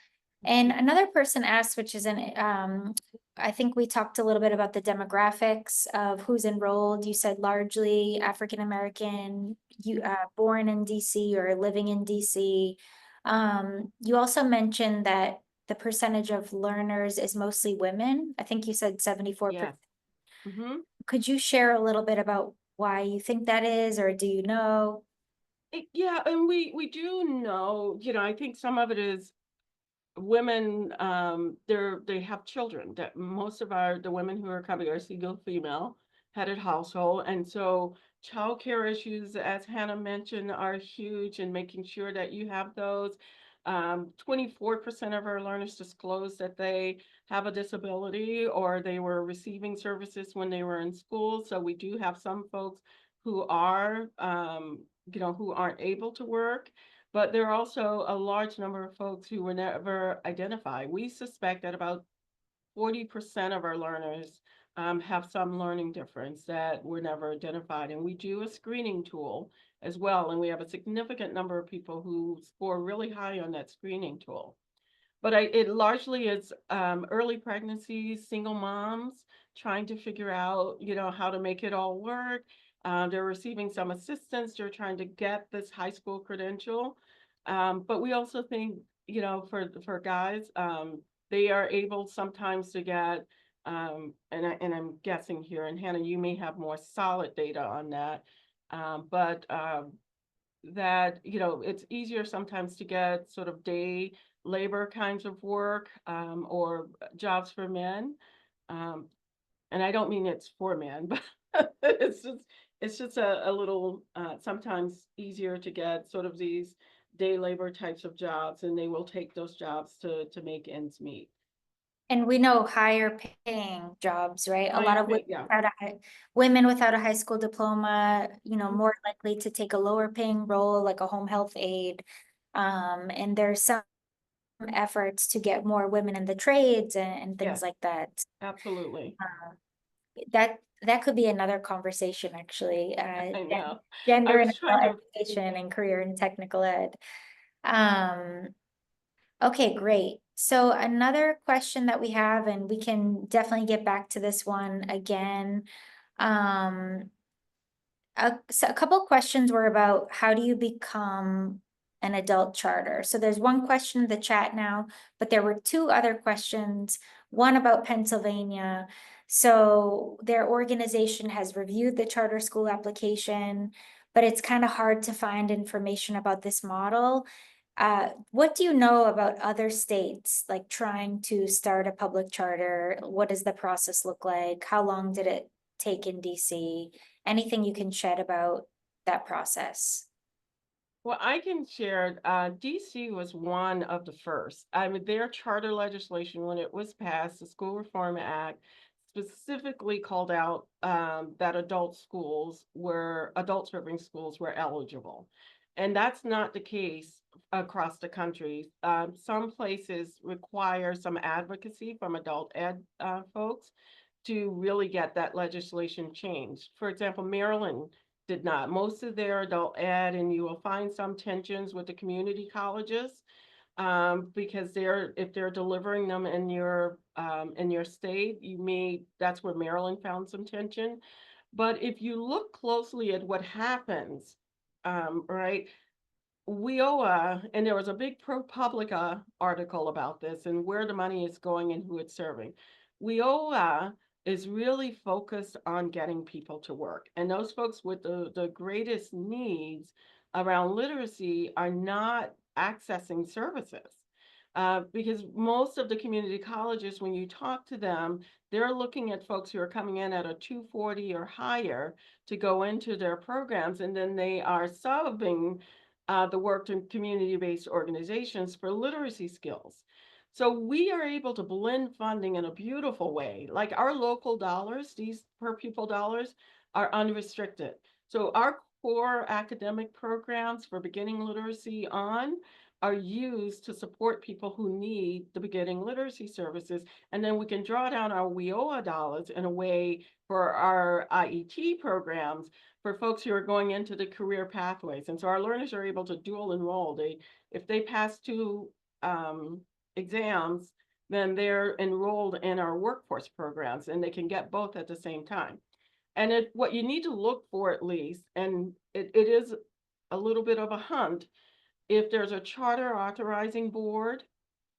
And another person asked, which is I think we talked a little bit about the demographics of who's enrolled. You said largely African-American, born in DC or living in DC. You also mentioned that the percentage of learners is mostly women. I think you said 74%. Yes. Mm-hmm. Could you share a little bit about why you think that is, or do you know? Yeah, and we do know, I think some of it is women, they have children. That most of the women who are coming are single female headed household, and so childcare issues, as Hannah mentioned, are huge in making sure that you have those. 24% of our learners disclose that they have a disability or they were receiving services when they were in school. So we do have some folks who are, who aren't able to work. But there are also a large number of folks who were never identified. We suspect that about 40% of our learners have some learning difference that were never identified. And we do a screening tool as well. And we have a significant number of people who score really high on that screening tool. But it largely is early pregnancies, single moms trying to figure out, how to make it all work. They're receiving some assistance. They're trying to get this high school credential. But we also think, for guys, they are able sometimes to get, and I'm guessing here, and Hannah, you may have more solid data on that, but that, it's easier sometimes to get sort of day labor kinds of work, or jobs for men. Um, and I don't mean it's for men, but it's just a little sometimes easier to get sort of these day labor types of jobs, and they will take those jobs to make ends meet. And we know higher paying jobs, right? A lot Higher of pay, yeah. women without a high school diploma, Mhm. more likely to take a lower paying role like a home health aide. And there's some efforts to get more women in the trades and things Yes, like that. absolutely. That could be another conversation, actually. I know. I Gender and was trying to, education and career and technical ed. Um, Okay, great. So another question that we have, and we can definitely get back to this one again. Um, so a couple questions were about how do you become an adult charter? So there's one question in the chat now, but there were two other questions, one about Pennsylvania. So their organization has reviewed the charter school application, but it's kind of hard to find information about this model. What do you know about other states, like trying to start a public charter? What does the process look like? How long did it take in DC? Anything you can shed about that process? well, I can share, DC was one of the first. I mean, their charter legislation, when it was passed, the School Reform Act specifically called out that adult serving schools were eligible. And that's not the case across the country. Some places require some advocacy from adult ed folks to really get that legislation changed. For example, Maryland did not. Most of their adult ed, and you will find some tensions with the community colleges, because if they're delivering them in your state, that's where Maryland found some tension. But if you look closely at what happens, right, WIOA, and there was a big ProPublica article about this and where the money is going and who it's serving. WIOA is really focused on getting people to work. And those folks with the greatest needs around literacy are not accessing services. Because most of the community colleges, when you talk to them, they're looking at folks who are coming in at a 240 or higher to go into their programs, and then they are subbing the work in community-based organizations for literacy skills. So we are able to blend funding in a beautiful way. Like our local dollars, these per pupil dollars, are unrestricted. So our core academic programs for beginning literacy are used to support people who need the beginning literacy services. And then we can draw down our WIOA dollars in a way for our IET programs for folks who are going into the career pathways. And so our learners are able to dual enroll. If they pass two exams, then they're enrolled in our workforce programs and they can get both at the same time. And what you need to look for at least, and it is a little bit of a hunt, if there's a charter authorizing board,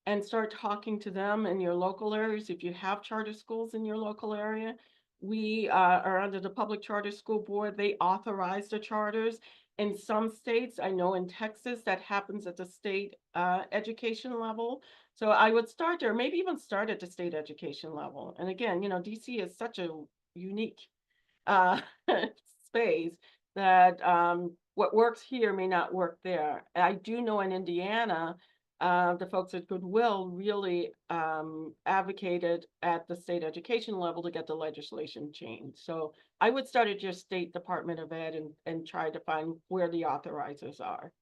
and start talking to them in your local areas. If you have charter schools in your local area, we are under the Public Charter School Board. They authorize the charters. In some states, I know in Texas, that happens at the state education level. So I would start there, maybe even start at the state education level. And again, DC is such a unique uh, space that what works here may not work there. I do know in Indiana, the folks at Goodwill really advocated at the state education level to get the legislation changed. So I would start at your state Department of Ed and try to find where the authorizers are.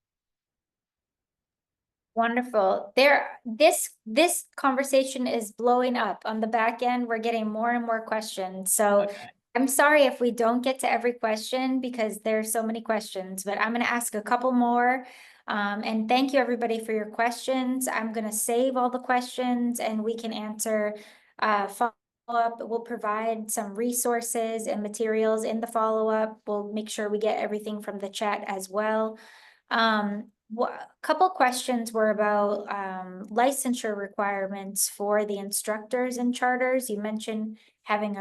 Wonderful. This conversation is blowing up on the back end. We're getting more and more questions. So Okay. I'm sorry if we don't get to every question because there's so many questions, but I'm going to ask a couple more. And thank you everybody for your questions. I'm going to save all the questions and we can answer follow-up. We'll provide some resources and materials in the follow-up. We'll make sure we get everything from the chat as well. A couple questions were about licensure requirements for the instructors and charters. You mentioned having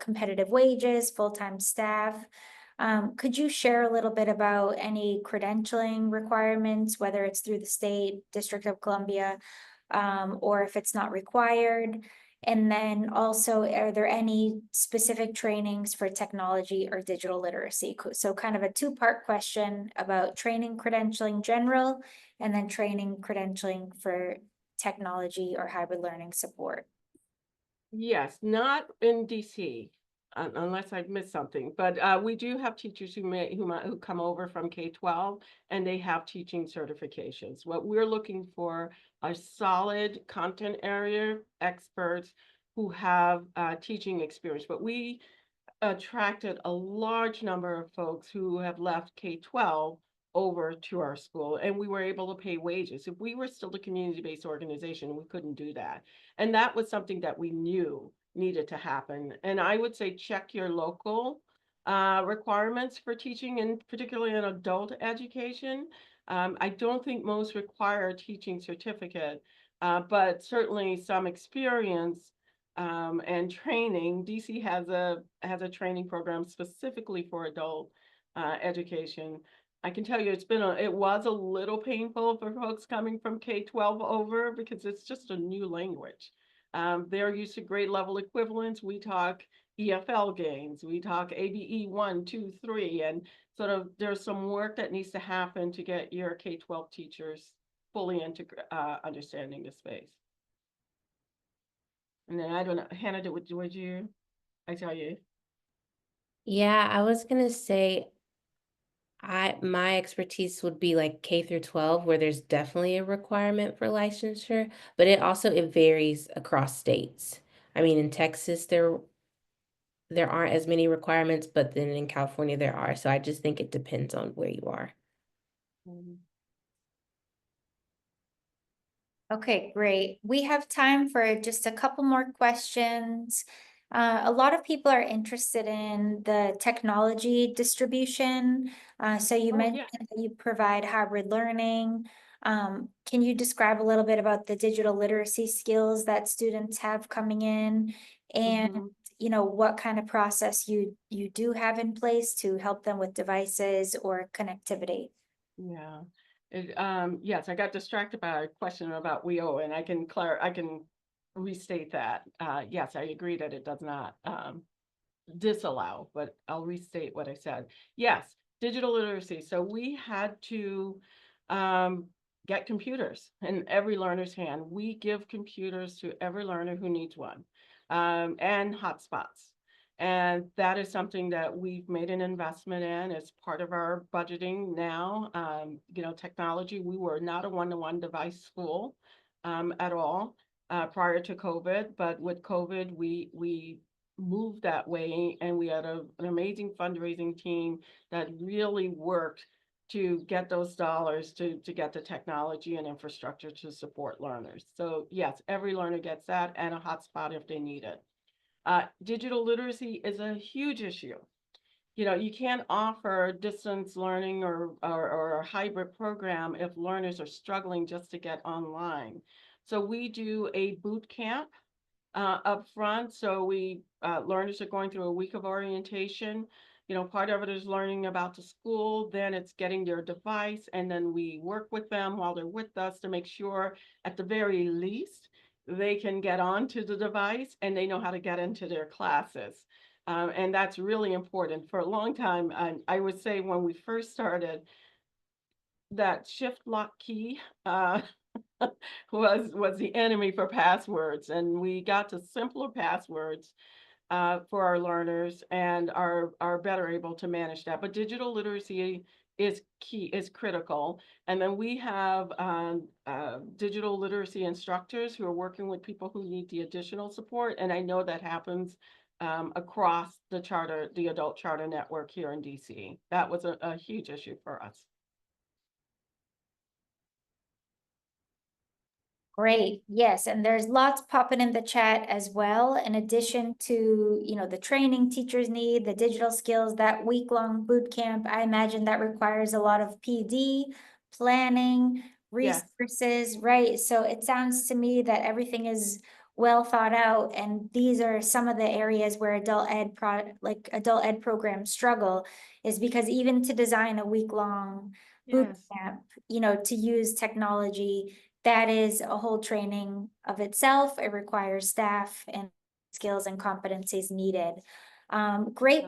competitive wages, full-time staff. Could you share a little bit about any credentialing requirements, whether it's through the state, District of Columbia, or if it's not required? And then also, are there any specific trainings for technology or digital literacy? So kind of a two-part question about training credentialing general, and then training credentialing for technology or hybrid learning support. Yes, not in DC, unless I've missed something. But we do have teachers who come over from K-12, and they have teaching certifications. What we're looking for are solid content area experts who have teaching experience. But we attracted a large number of folks who have left K-12 over to our school, and we were able to pay wages. If we were still a community-based organization, we couldn't do that. And that was something that we knew needed to happen. And I would say check your local requirements for teaching, and particularly in adult education. I don't think most require a teaching certificate, but certainly some experience and training. DC has a training program specifically for adult education. I can tell you it was a little painful for folks coming from K-12 over, because it's just a new language. They're used to grade level equivalents. We talk EFL games, we talk ABE 1, 2, 3, and sort of there's some work that needs to happen to get your K-12 teachers fully into understanding the space. And then I don't know, Hannah, would you? I tell you. Yeah, I was gonna say my expertise would be like K through 12, where there's definitely a requirement for licensure, but it varies across states. I mean, in Texas there aren't as many requirements, but then in California there are. So I just think it depends on where you are. Okay, great. We have time for just a couple more questions. A lot of people are interested in the technology distribution. So you mentioned that you provide hybrid learning. Can you describe a little bit about the digital literacy skills that students have coming in, and what kind of process you do have in place to help them with devices or connectivity? Yeah. Yes, I got distracted by a question about WEO, and I can restate that. Yes, I agree that it does not disallow, but I'll restate what I said. Yes, digital literacy. So we had to get computers in every learner's hand. We give computers to every learner who needs one, and hotspots. And that is something that we've made an investment in as part of our budgeting now. Technology, we were not a one-to-one device school at all prior to COVID, but with COVID, we moved that way, and we had an amazing fundraising team that really worked to get those dollars to get the technology and infrastructure to support learners. So yes, every learner gets that and a hotspot if they need it. Digital literacy is a huge issue. You know, you can't offer distance learning or a hybrid program if learners are struggling just to get online. So we do a boot camp up front. So learners are going through a week of orientation. You know, part of it is learning about the school, then it's getting their device, and then we work with them while they're with us to make sure at the very least they can get onto the device and they know how to get into their classes. And that's really important. For a long time, I would say when we first started, that shift lock key was the enemy for passwords, and we got to simpler passwords for our learners and are better able to manage that. But digital literacy is key, is critical. And then we have digital literacy instructors who are working with people who need the additional support. And I know that happens across the adult charter network here in DC. That was a huge issue for us. Great. Yes, and there's lots popping in the chat as well. In addition to, the training teachers need, the digital skills, that week-long boot camp, I imagine that requires a lot of PD, planning, Yes. resources, right? So it sounds to me that everything is well thought out, and these are some of the areas where adult ed programs struggle, is because even to design a week-long boot Yes. camp, to use technology, that is a whole training of itself. It requires staff and skills and competencies needed. Great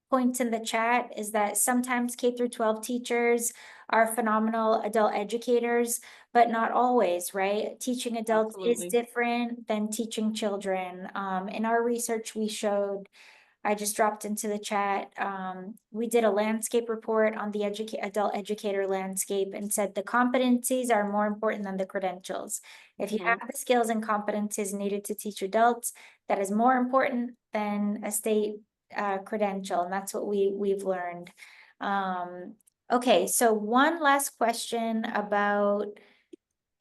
points in the chat is that sometimes K through 12 teachers are phenomenal adult educators, but not always, right? Teaching adults is Absolutely. different than teaching children. In our research, we showed, I just dropped into the chat. We did a landscape report on the adult educator landscape and said the competencies are more important than the credentials. If you have the skills and competencies needed to teach adults, that is more important than a state credential, and that's what we've learned. Okay, so one last question about,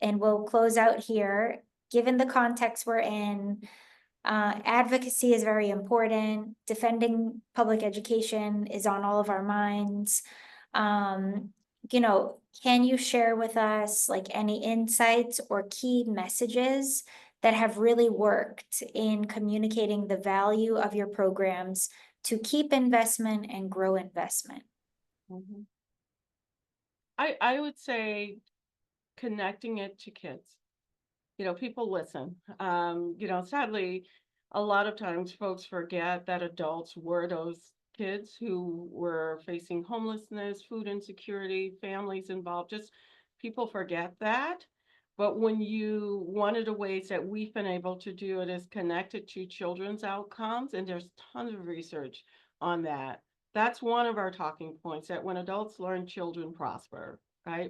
and we'll close out here. Given the context we're in, advocacy is very important. Defending public education is on all of our minds. Can you share with us like any insights or key messages that have really worked in communicating the value of your programs to keep investment and grow investment? I would say connecting it to kids. You know, people listen. Sadly, a lot of times folks forget that adults were those kids who were facing homelessness, food insecurity, families involved. Just people forget that. But one of the ways that we've been able to do it is connected to children's outcomes, and there's tons of research on that. That's one of our talking points, that when adults learn, children prosper, right?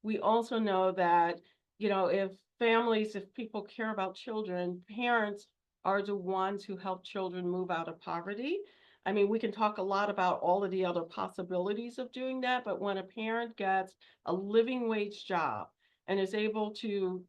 We also know that, if people care about children, parents are the ones who help children move out of poverty. I mean, we can talk a lot about all of the other possibilities of doing that, but when a parent gets a living wage job and is able to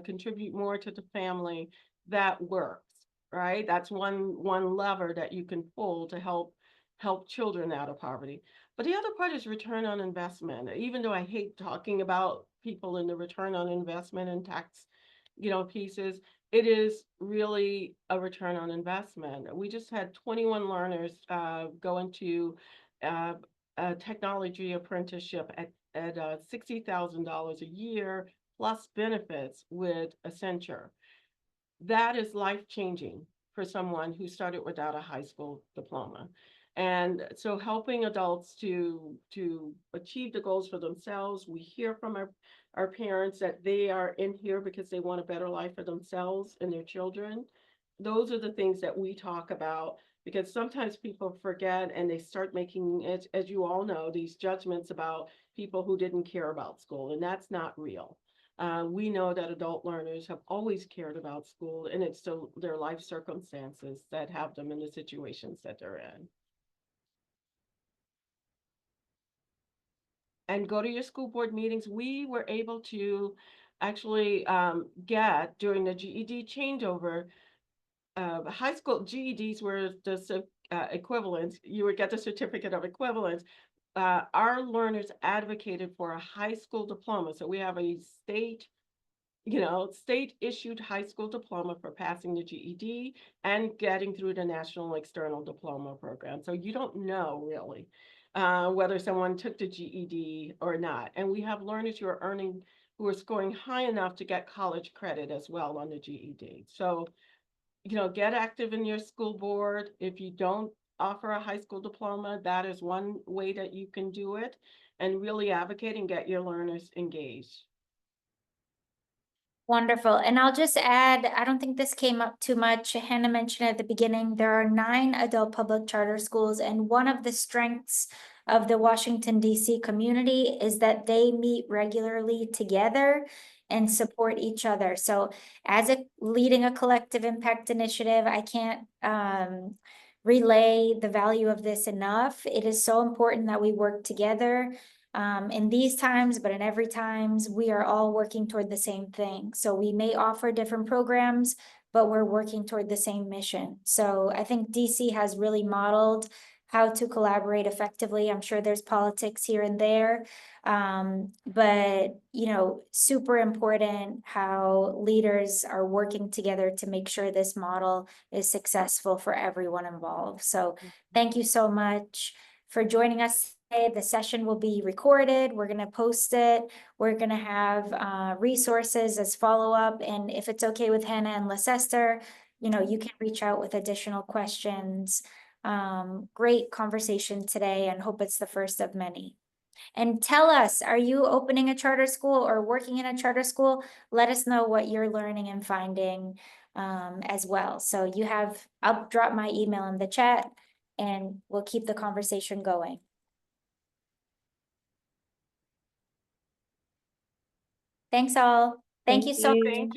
contribute more to the family, that works, right? That's one lever that you can pull to help children out of poverty. But the other part is return on investment. Even though I hate talking about people in the return on investment and tax, pieces, it is really a return on investment. We just had 21 learners go into a technology apprenticeship at $60,000 a year plus benefits with Accenture. That is life-changing for someone who started without a high school diploma. And so helping adults to achieve the goals for themselves. We hear from our parents that they are in here because they want a better life for themselves and their children. Those are the things that we talk about, because sometimes people forget and they start making, as you all know, these judgments about people who didn't care about school, and that's not real. We know that adult learners have always cared about school, and it's still their life circumstances that have them in the situations that they're in. and go to your school board meetings. We were able to actually get during the GED changeover, high school GEDs were the equivalents. You would get the certificate of equivalence. Our learners advocated for a high school diploma. So we have a state issued high school diploma for passing the GED and getting through the national external diploma program. So you don't know really whether someone took the GED or not. And we have learners who are scoring high enough to get college credit as well on the GED. So, get active in your school board. If you don't offer a high school diploma, that is one way that you can do it, and really advocate and get your learners engaged. Wonderful. And I'll just add, I don't think this came up too much. Hannah mentioned at the beginning, there are 9 adult public charter schools, and one of the strengths of the Washington, D.C. community is that they meet regularly together and support each other. So as leading a collective impact initiative, I can't relay the value of this enough. It is so important that we work together. In these times, but in every times, we are all working toward the same thing. So we may offer different programs, but we're working toward the same mission. So I think DC has really modeled how to collaborate effectively. I'm sure there's politics here and there, but super important how leaders are working together to make sure this model is successful for everyone involved. So thank you so much for joining us today. The session will be recorded. We're going to post it. We're going to have resources as follow-up. And if it's okay with Hannah and Lecester, you can reach out with additional questions. Great conversation today, and hope it's the first of many. And tell us, are you opening a charter school or working in a charter school? Let us know what you're learning and finding as well. So I'll drop my email in the chat, and we'll keep the conversation going. Thanks all. Thank you so much. Thank you.